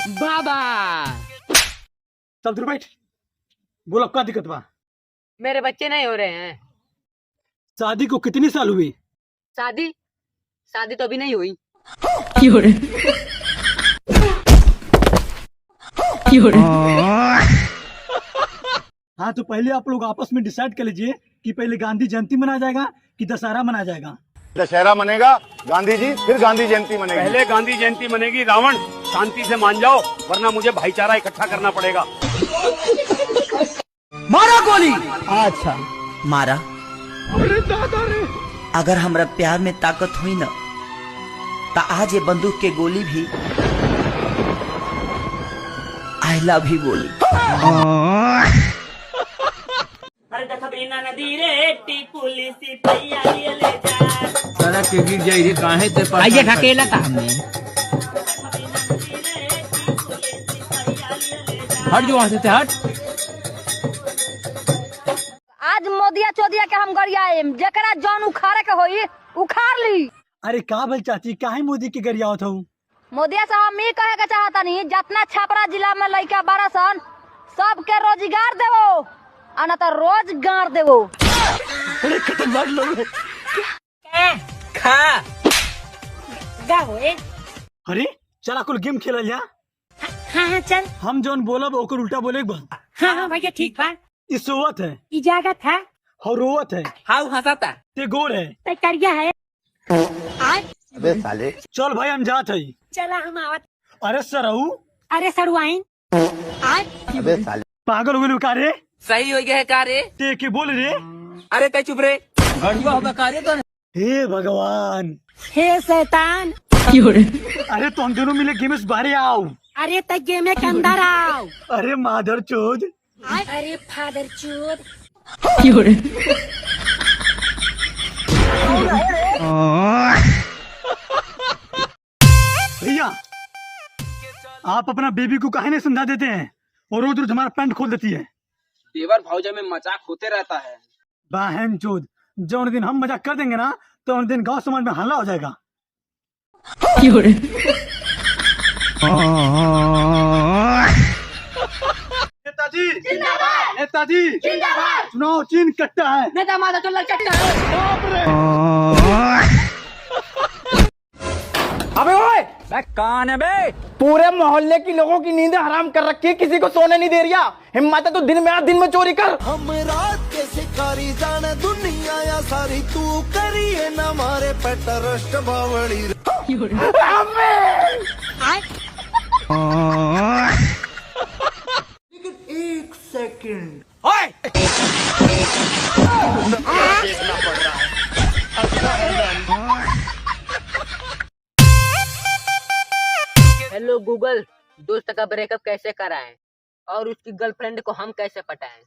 बाबा चल तू बैठ। बोलो क्या दिक्कत बा? मेरे बच्चे नहीं हो रहे हैं। शादी को कितनी साल हुई? शादी शादी तो अभी नहीं हुई। हाँ तो पहले आप लोग आपस में डिसाइड कर लीजिए कि पहले गांधी जयंती मनाया जाएगा कि दशहरा मनाया जाएगा। दशहरा मनेगा गांधी जी, फिर गांधी जयंती मनेगी। पहले गांधी जयंती मनेगी। रावण शांति से मान जाओ, वरना मुझे भाईचारा इकट्ठा करना पड़ेगा। मारा गोली। अच्छा मारा। अगर हमरा प्यार में ताकत हुई न तो आज ये बंदूक के गोली भी आई लव यू बोली। सारा के गिर जाई रे काहे ते पास आइए ढकेला था हमने। हट जो वहां से हट। आज मोदिया चोदिया के हम गरियाए जकरा जौन उखाड़े के होई उखाड़ ली। अरे का भल चाची काहे मोदी के गरियावत हूँ? मोदिया साहब हम ये कहे के चाहता नहीं जितना छपरा जिला में लड़का 12 सन सबके रोजगार देवो आ ना तो रोज गाड़ देवो। अरे खतरनाक लोग हैं। अरे चला कुल गेम खेल जा। हाँ चल। हम जौन बोलब ओकर उल्टा बोले बा। हाँ भैया ठीक बा। ई सोवत है, इजाजत है। और रोवत है, हाउ हंसाता ते गोर है। ते करिया है। अबे साले चल भाई हम जात है। चला हम आवत। अरे सरऊ अरे सरुआइन अबे साले पागल हो गए का रे? सही हो गया है का रे? ते के बोल रे? अरे ते चुप रे। घड़ुआ होगा कार्य तो हे भगवान। हे शैतान। अरे तुम दोनों मिले गेम से बाहर आओ। अरे ते गेम के अंदर आओ। अरे माधर चोद। अरे फादर चोद। भैया आप अपना बेबी को काहे नहीं समझा देते हैं और रोज रोज हमारा पैंट खोल देती है। देवर भौजा में मजाक होते रहता है। बहन चोद, जो दिन हम मजाक कर देंगे ना तो उन दिन गांव समाज में हल्ला हो जाएगा। नेताजी जिंदाबाद, नेताजी जिंदाबाद। चुनाव चिन्ह कट्टा है। नेता माता चल चट्टा है। अबे ओए मैं कान है बे। पूरे मोहल्ले की लोगों की नींद हराम कर रखी है, किसी को सोने नहीं दे रिया। हिम्मत है तो दिन में आ दिन में चोरी कर। हम रात के शिकारी जाने दुनिया या सारी तू करिए न मारे पे ट्रस्ट बावड़ी। लेकिन एक सेकंड हेलो गूगल, दोस्त का ब्रेकअप कैसे कराएं और उसकी गर्लफ्रेंड को हम कैसे पटाएं?